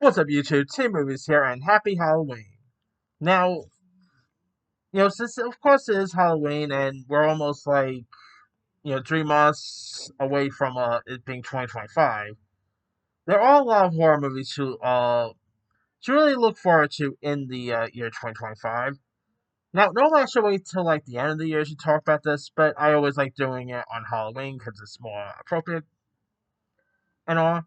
What's up, YouTube? Two Movies here, and happy Halloween. Now, since of course it is Halloween, and we're almost like 3 months away from it being 2025. There are a lot of horror movies to really look forward to in the year 2025. Now, normally I should wait till like the end of the year to talk about this, but I always like doing it on Halloween because it's more appropriate and all.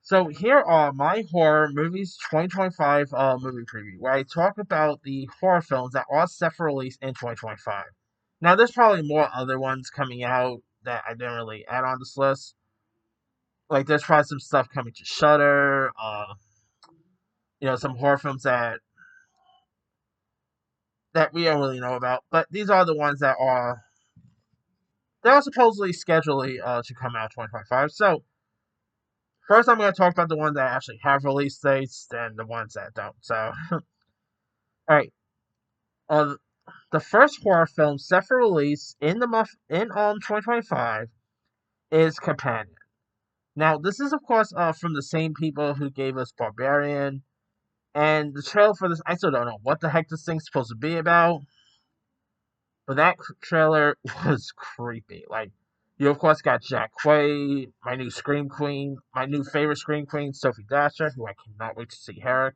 So here are my horror movies 2025 movie preview, where I talk about the horror films that are set for release in 2025. Now there's probably more other ones coming out that I didn't really add on this list. Like there's probably some stuff coming to Shudder, some horror films that we don't really know about. But these are the ones that are they're all supposedly scheduled to come out 2025. So first I'm going to talk about the ones that actually have release dates, then the ones that don't. So all right. Uh, The first horror film set for release in the month in 2025 is Companion. Now, this is of course from the same people who gave us Barbarian, and the trailer for this I still don't know what the heck this thing's supposed to be about, but that trailer was creepy. Like, you of course got Jack Quaid, my new Scream Queen, my new favorite Scream Queen, Sophie Dasher, who I cannot wait to see Herrick.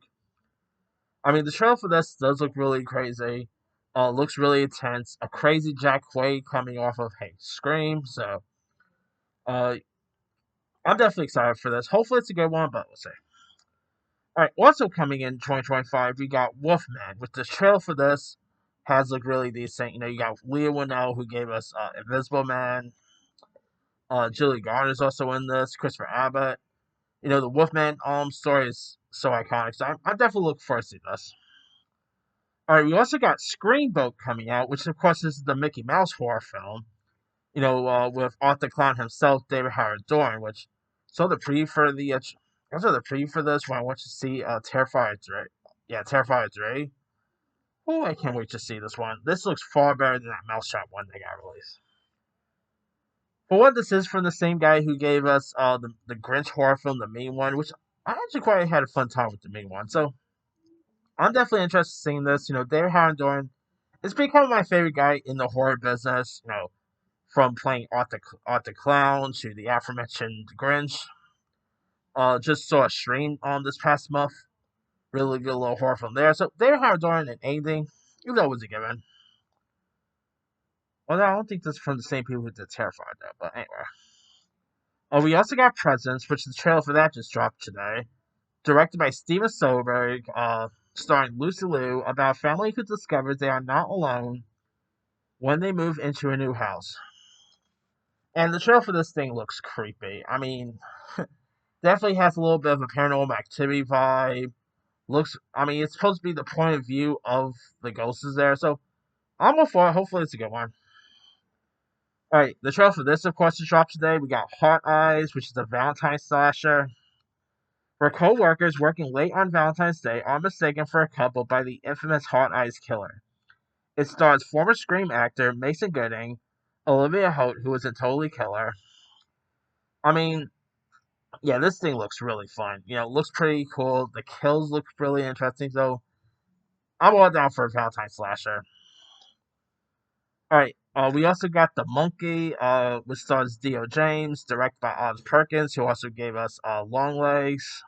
I mean, the trailer for this does look really crazy. Looks really intense. A crazy Jack Quaid coming off of Hey Scream. So, uh, I'm definitely excited for this. Hopefully, it's a good one, but we'll see. All right, also coming in 2025, we got Wolfman. With the trailer for this, has looked really decent. You got Leah Winnell who gave us Invisible Man. Julie Garner's also in this. Christopher Abbott. The Wolfman story is so iconic. So I'm definitely looking forward to see this. All right, we also got Screamboat coming out, which of course is the Mickey Mouse horror film. With Arthur Clown himself, David Howard Dorn. Which saw the preview for the I saw the preview for this when I went to see Terrifier 3. Yeah, Terrifier 3. Oh, I can't wait to see this one. This looks far better than that Mousetrap one they got released. For what this is from the same guy who gave us the Grinch horror film, the main one, which I actually quite had a fun time with the main one. So I'm definitely interested in seeing this. David Howard Dorn is becoming my favorite guy in the horror business. From playing Arthur Clown to the aforementioned Grinch. Just saw a stream on this past month. Really good little horror film there. So David Howard Dorn and anything is always a given. Well, no, I don't think this is from the same people who did Terrified though. But anyway. We also got Presents, which the trailer for that just dropped today. Directed by Steven Soderbergh, starring Lucy Liu, about a family who discovers they are not alone when they move into a new house. And the trailer for this thing looks creepy. I mean, definitely has a little bit of a paranormal activity vibe. It's supposed to be the point of view of the ghosts there, so I'm all for it. Hopefully, it's a good one. Alright, the trailer for this, of course, is dropped today. We got Hot Eyes, which is a Valentine slasher, where co workers working late on Valentine's Day are mistaken for a couple by the infamous Hot Eyes killer. It stars former Scream actor Mason Gooding, Olivia Holt, who was a totally killer. I mean, yeah, this thing looks really fun. It looks pretty cool. The kills look really interesting. So I'm all down for a Valentine slasher. All right. We also got The Monkey, which stars Dio James, directed by Oz Perkins, who also gave us Long Legs.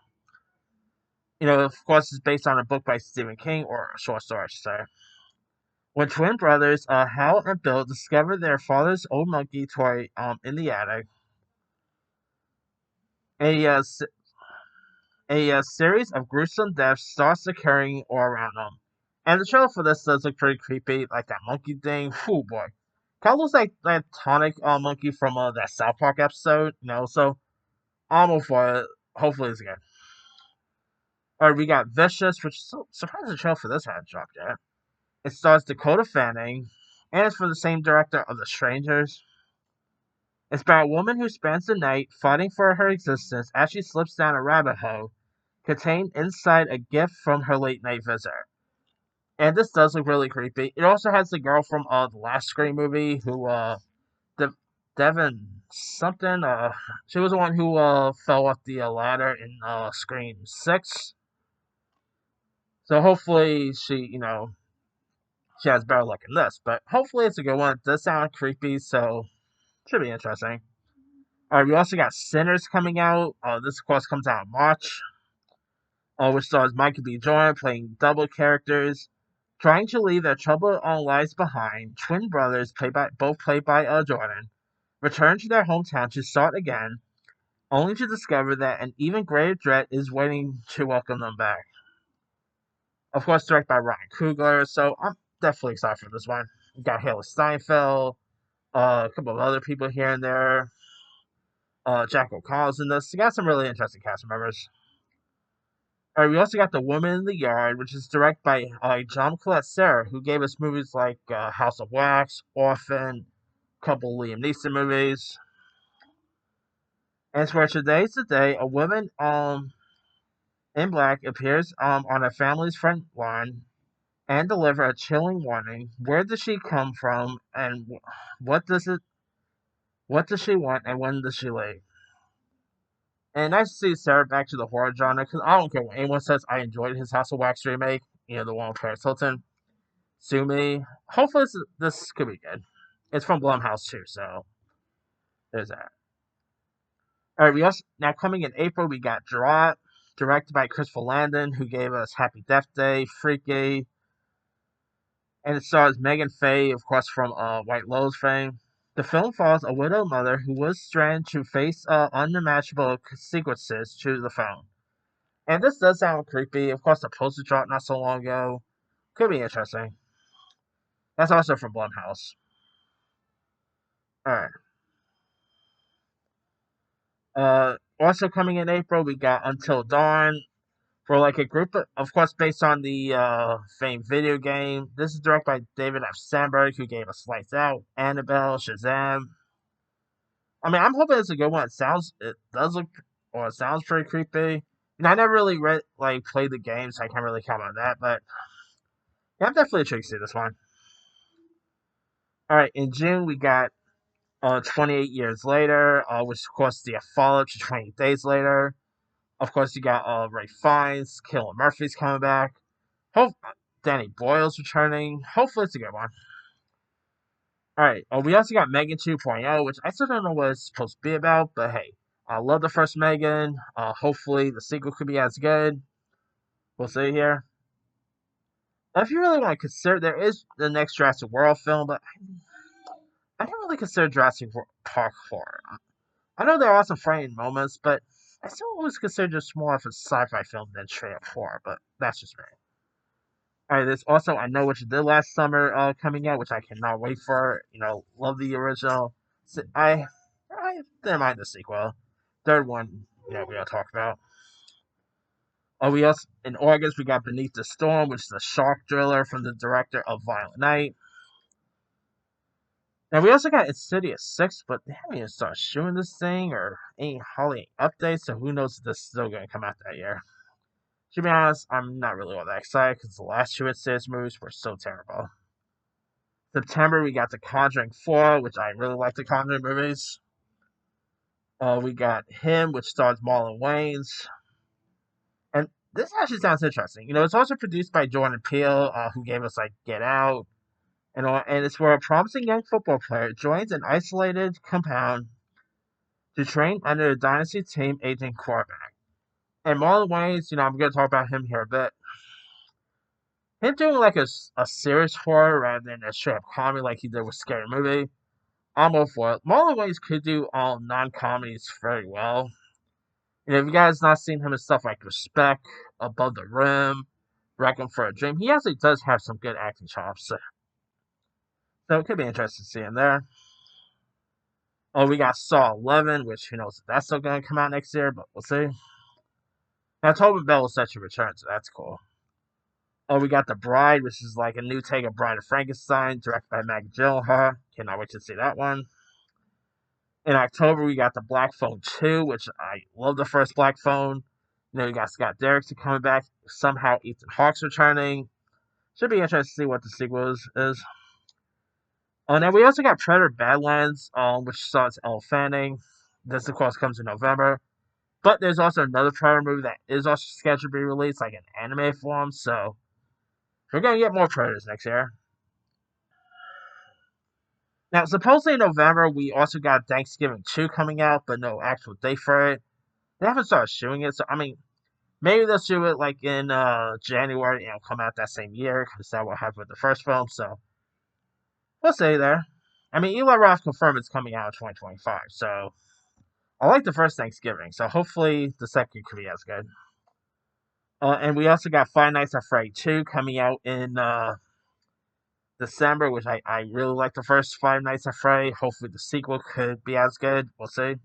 Of course, it's based on a book by Stephen King, or a short story, I should say. When twin brothers Hal and Bill discover their father's old monkey toy in the attic, a series of gruesome deaths starts occurring all around them. And the trailer for this does look pretty creepy, like that monkey thing. Oh boy. Kind of looks like that tonic monkey from that South Park episode, so I'm all for it. Hopefully it's good. Alright, we got Vicious, which surprised the trailer for this hadn't dropped yet. It stars Dakota Fanning, and it's for the same director of The Strangers. It's about a woman who spends the night fighting for her existence as she slips down a rabbit hole contained inside a gift from her late night visitor. And this does look really creepy. It also has the girl from the last Scream movie who De- Devon something. She was the one who fell off the ladder in Scream 6. So hopefully she has better luck in this. But hopefully it's a good one. It does sound creepy, so should be interesting. We also got Sinners coming out. This of course comes out in March. Which stars Michael B. Jordan playing double characters, trying to leave their troubled own lives behind. Twin brothers, both played by Jordan, return to their hometown to start again, only to discover that an even greater threat is waiting to welcome them back. Of course, directed by Ryan Coogler, so I'm definitely excited for this one. We got Haley Steinfeld, a couple of other people here and there. Jack O'Connell's in this. You got some really interesting cast members. We also got The Woman in the Yard, which is directed by John Collet-Serra, who gave us movies like House of Wax, Orphan, a couple Liam Neeson movies. And for Today's the Day, a woman in black appears on her family's front lawn and deliver a chilling warning. Where does she come from, and what does it? What does she want, and when does she leave? And nice to see Sarah back to the horror genre, because I don't care what anyone says. I enjoyed his House of Wax remake, the one with Paris Hilton. Sue Me. Hopefully this could be good. It's from Blumhouse too, so there's that. All right, we also now coming in April we got Gerard, directed by Christopher Landon, who gave us Happy Death Day, Freaky, and it stars Megan Faye, of course, from White Lotus fame. The film follows a widowed mother who was stranded to face unimaginable sequences to the phone. And this does sound creepy. Of course, the poster dropped not so long ago. Could be interesting. That's also from Blumhouse. Alright. Also coming in April, we got Until Dawn for like a group of course, based on the famed video game. This is directed by David F. Sandberg, who gave us Lights Out, Annabelle, Shazam. I mean, I'm hoping it's a good one. It does look, or it sounds pretty creepy. I never really played the game, so I can't really comment on that. But yeah, I'm definitely intrigued to see this one. All right, in June we got 28 Years Later, which of course the follow-up to 28 Days Later. Of course, you got Ray Fiennes, Cillian Murphy's coming back. Hope Danny Boyle's returning. Hopefully, it's a good one. All right. We also got Megan 2.0, which I still don't know what it's supposed to be about, but hey, I love the first Megan. Hopefully, the sequel could be as good. We'll see here. Now, if you really want to consider, there is the next Jurassic World film, but I don't really consider Jurassic Park horror. I know there are some frightening moments, but I still always consider this more of a sci-fi film than straight up horror. But that's just me. All right, there's also I Know What You Did Last Summer coming out, which I cannot wait for. Love the original. So I didn't mind the sequel. Third one, we gotta talk about. We also in August we got Beneath the Storm, which is a shark thriller from the director of Violent Night. Now we also got Insidious 6, but they haven't even started shooting this thing or any holiday updates, so who knows if this is still gonna come out that year. To be honest, I'm not really all that excited because the last two Insidious movies were so terrible. September, we got The Conjuring 4, which I really like the Conjuring movies. We got Him, which stars Marlon Wayans. And this actually sounds interesting. It's also produced by Jordan Peele, who gave us, Get Out. And it's where a promising young football player joins an isolated compound to train under a dynasty team aging quarterback. And Marlon Wayans, I'm going to talk about him here a bit. Him doing a serious horror rather than a straight up comedy like he did with Scary Movie, I'm all for it. Marlon Wayans could do all non-comedies very well. If you guys not seen him in stuff like Respect, Above the Rim, Requiem for a Dream, he actually does have some good acting chops. So it could be interesting to see him there. We got Saw 11, which who knows if that's still going to come out next year, but we'll see. Now Tobin Bell is set to return, so that's cool. We got The Bride, which is like a new take of Bride of Frankenstein, directed by Maggie Gyllenhaal. Cannot wait to see that one. In October, we got The Black Phone 2, which I love the first Black Phone. You got Scott Derrickson coming back. Somehow Ethan Hawke's returning. Should be interesting to see what the sequel is. And then we also got Predator Badlands, which stars Elle Fanning. This, of course, comes in November. But there's also another Predator movie that is also scheduled to be released, like in anime form. So we're gonna get more Predators next year. Now, supposedly in November, we also got Thanksgiving 2 coming out, but no actual date for it. They haven't started shooting it, so I mean, maybe they'll shoot it like in January and come out that same year, because that's what happened with the first film. So we'll see there. I mean, Eli Roth confirmed it's coming out in 2025, so I like the first Thanksgiving, so hopefully the second could be as good. And we also got Five Nights at Freddy 2 coming out in December, which I really like the first Five Nights at Freddy. Hopefully the sequel could be as good. We'll see.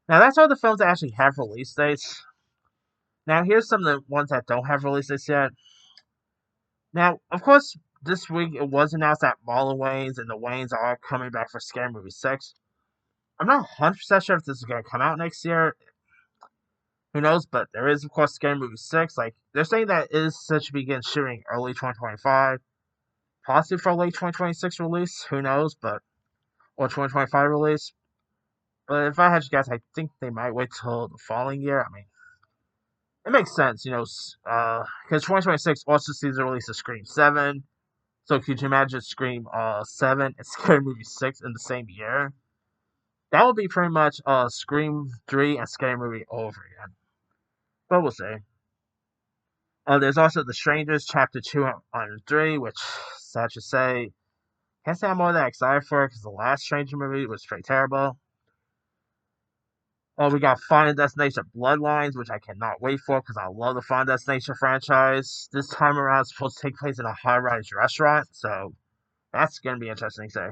Now that's all the films that actually have release dates. Now here's some of the ones that don't have release dates yet. Now, of course, this week it was announced that Marlon Wayans and the Wayans are coming back for Scary Movie 6. I'm not 100% sure if this is going to come out next year. Who knows? But there is, of course, Scary Movie 6. Like, they're saying that it is set to begin shooting early 2025, possibly for a late 2026 release. Who knows? But or 2025 release. But if I had to guess, I think they might wait till the following year. I mean, it makes sense, because 2026 also sees the release of Scream 7. So could you imagine Scream 7 and Scary Movie 6 in the same year? That would be pretty much Scream 3 and Scary Movie over again. But we'll see. There's also The Strangers Chapter 2 on 3, which, sad to say, can't say I'm more that excited for it because the last Stranger movie was pretty terrible. We got Final Destination Bloodlines, which I cannot wait for because I love the Final Destination franchise. This time around, it's supposed to take place in a high-rise restaurant, so that's going to be interesting to say.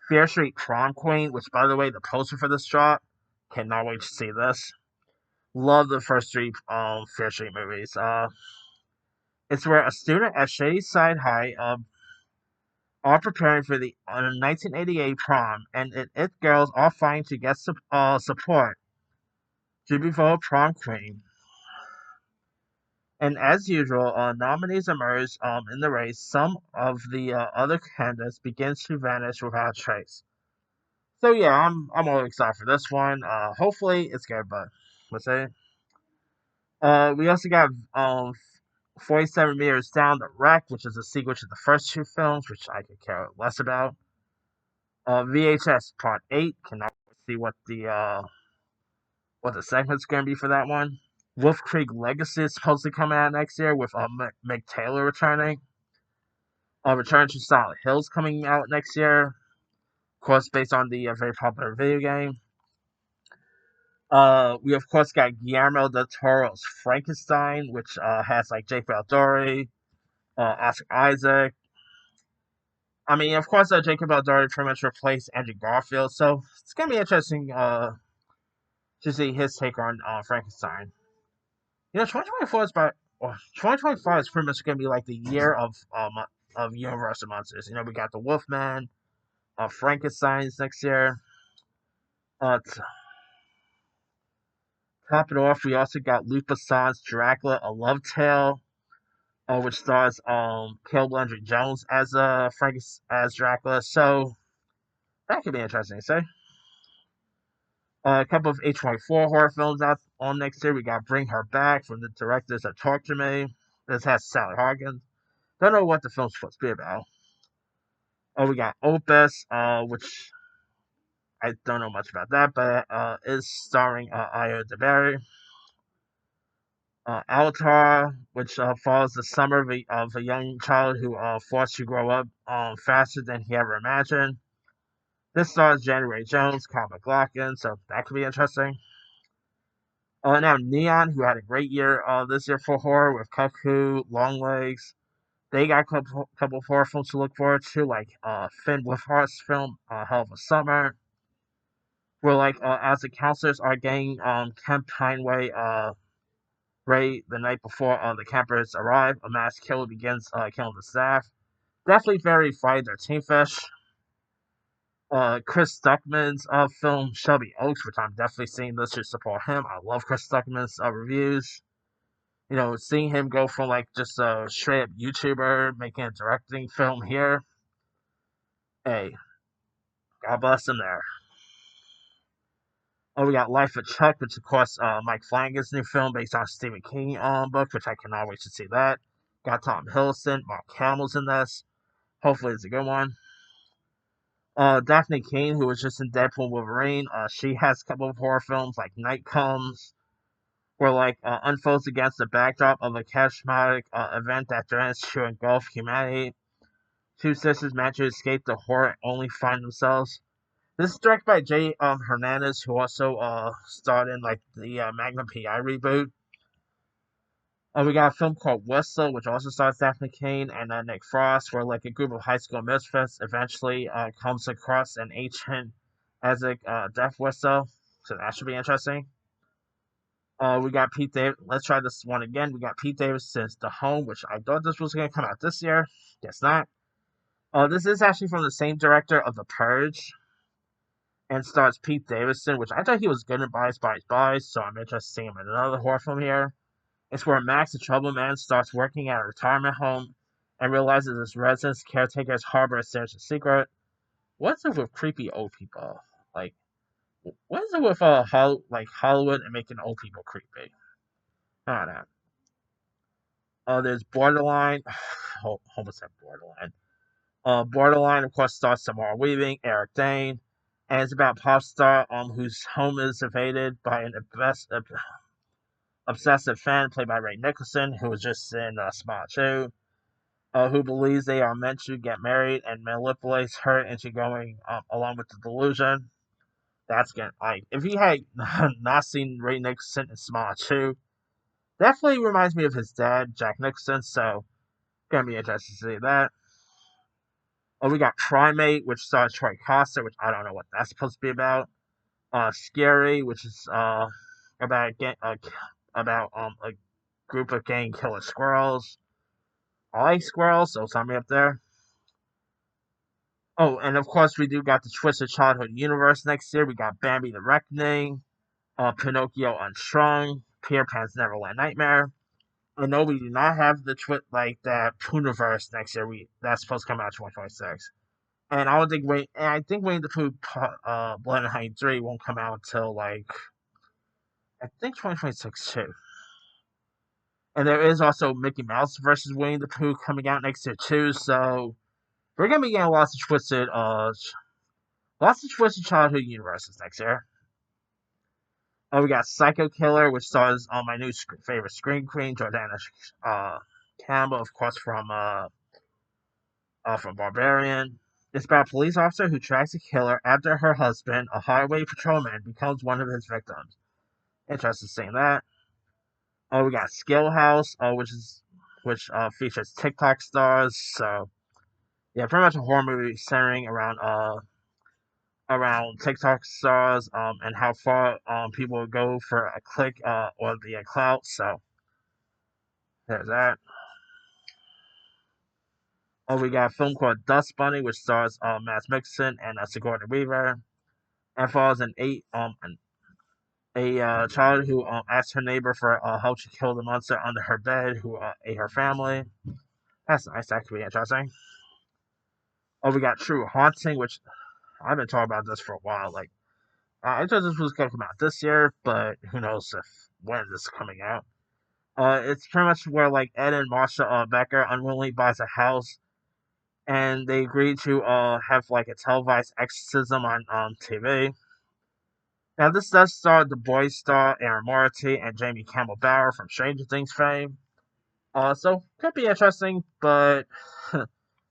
Fear Street Prom Queen, which, by the way, the poster for this drop, cannot wait to see this. Love the first three Fear Street movies. It's where a student at Shadyside High are preparing for the 1988 prom, and it girls are fighting to get support to be voted prom queen. And as usual, nominees emerge in the race. Some of the other candidates begin to vanish without trace. So yeah, I'm all excited for this one. Hopefully it's good, but let's see. We also got 47 Meters Down the Wreck, which is a sequel to the first two films, which I could care less about. VHS Part 8, cannot see what the segment's gonna be for that one. Wolf Creek Legacy is supposed to come out next year with Meg Taylor returning. Return to Silent Hills coming out next year, of course, based on the very popular video game. We of course got Guillermo del Toro's Frankenstein, which has like Jake Baldori, Oscar Isaac. I mean, of course, Jacob Baldori pretty much replaced Andrew Garfield, so it's gonna be interesting to see his take on Frankenstein. 2024 is about 2025 is pretty much gonna be like the year of Universal monsters. We got the Wolfman, Frankenstein's next year. To top it off, we also got Luc Besson's Dracula: A Love Tale, which stars Caleb Landry Jones as as Dracula. So that could be interesting to say. A couple of H24 horror films out on next year. We got Bring Her Back from the directors of Talk to Me. This has Sally Hawkins. Don't know what the film's supposed to be about. We got Opus, which I don't know much about that, but is starring Ayo DeBerry. Avatar, which follows the summer of a young child who forced to grow up faster than he ever imagined. This stars January Jones, Kyle MacLachlan, so that could be interesting. Now Neon, who had a great year this year for horror with Cuckoo, Longlegs. They got a couple of horror films to look forward to, like Finn Wolfhard's film, Hell of a Summer, where like as the counselors are getting Camp Pineway ready the night before the campers arrive, a mass killer begins killing the staff. Definitely very Friday the 13th fish. Chris Stuckman's film Shelby Oaks, which I'm definitely seeing this to support him. I love Chris Stuckman's reviews. Seeing him go from like just a straight up YouTuber making a directing film here. Hey, God bless him there. Oh, we got Life of Chuck, which of course Mike Flanagan's new film based on Stephen King book, which I cannot wait to see that. Got Tom Hiddleston, Mark Hamill's in this. Hopefully it's a good one. Daphne Keane, who was just in Deadpool and Wolverine, she has a couple of horror films like Night Comes, where unfolds against the backdrop of a catastrophic event that threatens to engulf humanity. Two sisters manage to escape the horror and only find themselves. This is directed by Jay Hernandez, who also starred in the Magnum PI reboot. We got a film called Whistle, which also stars Daphne Keane and Nick Frost, where a group of high school misfits eventually comes across an ancient Aztec death whistle. So that should be interesting. We got Pete Davis. Let's try this one again. We got Pete Davidson's The Home, which I thought this was going to come out this year. Guess not. This is actually from the same director of The Purge and stars Pete Davidson, which I thought he was good in Bias, so I'm interested in seeing him in another horror film here. It's where Max, the troubled man, starts working at a retirement home and realizes his residence caretakers harbor a sinister secret. What's it with creepy old people? Like, what is it with Hollywood and making old people creepy? I don't know. There's Borderline. Almost said Borderline. Borderline, of course, stars Samara Weaving, Eric Dane, and it's about a pop star whose home is invaded by an obsessive fan played by Ray Nicholson, who was just in Smart 2, who believes they are meant to get married and manipulates her into going along with the delusion. That's gonna if you had not seen Ray Nicholson in Smart 2, definitely reminds me of his dad, Jack Nicholson. So gonna be interested to see that. Oh, we got Primate, which stars Troy Costa, which I don't know what that's supposed to be about. Scary, which is about a group of gang killer squirrels. I like squirrels, so sign me up there. Oh, and of course we do got the Twisted Childhood universe next year. We got Bambi the Reckoning, Pinocchio Unstrung, Peter Pan's Neverland Nightmare. I know we do not have the that Pooniverse next year. That's supposed to come out 2026. And I don't think I think Winnie the Pooh Blood and Honey 3 won't come out until I think 2026 too. And there is also Mickey Mouse versus Winnie the Pooh coming out next year too. So we're gonna be getting lots of twisted childhood universes next year. We got Psycho Killer, which stars my new favorite screen queen, Jordana Campbell, of course from Barbarian. It's about a police officer who tracks a killer after her husband, a highway patrolman, becomes one of his victims. Interested in seeing that. We got Skill House, which features TikTok stars. So yeah, pretty much a horror movie centering around TikTok stars and how far people will go for a click or the clout. So there's that. We got a film called Dust Bunny, which stars Matt Mixon and Sigourney Weaver, and follows a child who asks her neighbor for help to kill the monster under her bed who ate her family. That's nice. That could be interesting. We got True Haunting, which I've been talking about this for a while. I thought this was gonna come out this year, but who knows when this is coming out. It's pretty much where Ed and Marsha Becker unwillingly buys a house, and they agree to have a televised exorcism on TV. Now this does star the Boys star Aaron Moriarty and Jamie Campbell Bower from Stranger Things fame. So could be interesting, but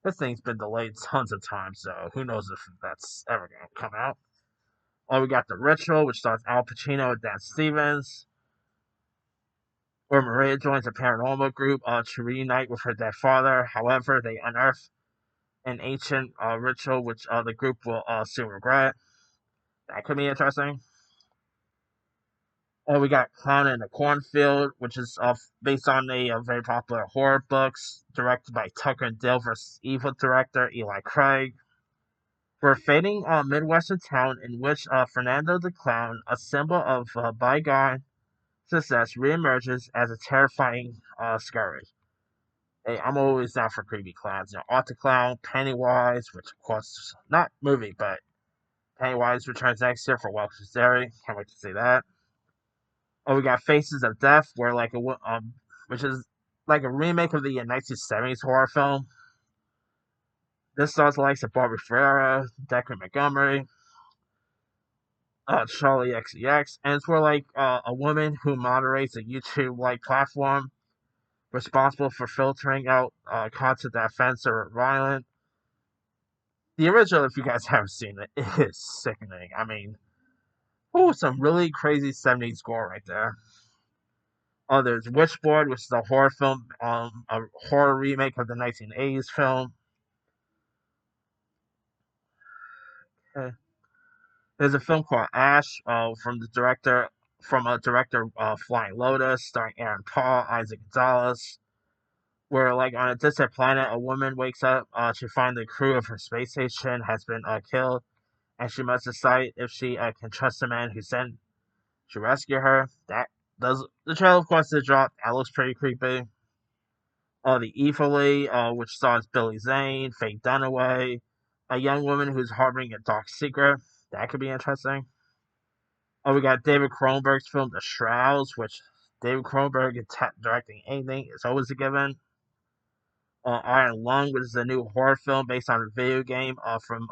this thing's been delayed tons of times, so who knows if that's ever gonna come out. We got The Ritual, which stars Al Pacino and Dan Stevens, where Maria joins a paranormal group to reunite with her dead father. However, they unearth an ancient ritual which the group will soon regret. That could be interesting. We got Clown in the Cornfield, which is based on a very popular horror books, directed by Tucker and Dale vs. Evil director Eli Craig. We're fading a Midwestern town in which Fernando the Clown, a symbol of bygone success, reemerges as a terrifying scourge. Hey, I'm always down for creepy clowns. Art the Clown, Pennywise, which of course not movie, but Pennywise returns next year for Welcome Theory. Can't wait to see that. Oh, we got Faces of Death, where which is like a remake of the 1970s horror film. This stars the likes of Barbara Ferreira, Declan Montgomery, Charlie XCX, and it's where a woman who moderates a YouTube like platform responsible for filtering out content that offends or violent. The original, if you guys haven't seen it, is sickening. I mean, oh, some really crazy 70s gore right there. Oh, there's Witchboard, which is a horror film, a horror remake of the 1980s film. Okay. There's a film called Ash, from a director Flying Lotus, starring Aaron Paul, Isaac Gonzalez, where on a distant planet, a woman wakes up to find the crew of her space station has been killed, and she must decide if she can trust the man who sent to rescue her. That does the trailer, of course, did drop. That looks pretty creepy. The Evilly, which stars Billy Zane, Faye Dunaway, a young woman who's harboring a dark secret. That could be interesting. Oh, we got David Cronenberg's film The Shrouds, which David Cronenberg directing anything is always a given. Iron Lung, which is a new horror film based on a video game from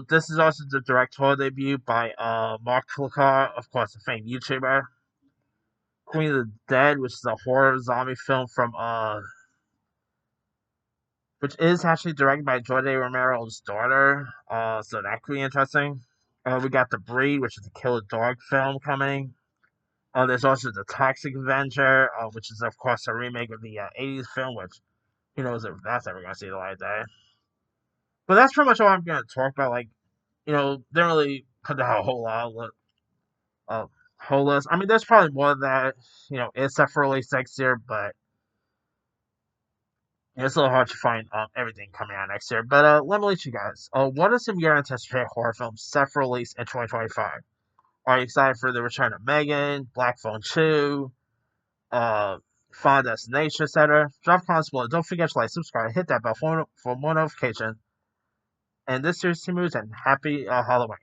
this is also the directorial debut by Mark Kilcar, of course, a famed YouTuber. Queen of the Dead, which is a horror zombie film from which is actually directed by George A. Romero's daughter. So that could be interesting. We got The Breed, which is a killer dog film coming. There's also The Toxic Avenger, which is of course a remake of the '80s film, which who knows if that's ever gonna see the light of day. But that's pretty much all I'm gonna talk about. Didn't really put out a whole lot of whole list. I mean, there's probably more that is set for release next year, but it's a little hard to find everything coming out next year. But let me let you guys. What are some of your anticipated horror films set for release in 2025? Are you excited for the return of Megan, Black Phone 2, uh, Final Destination, etc.? Drop comments below. Don't forget to like, subscribe, hit that bell for more notifications. And this year's Team Moves, and happy Halloween.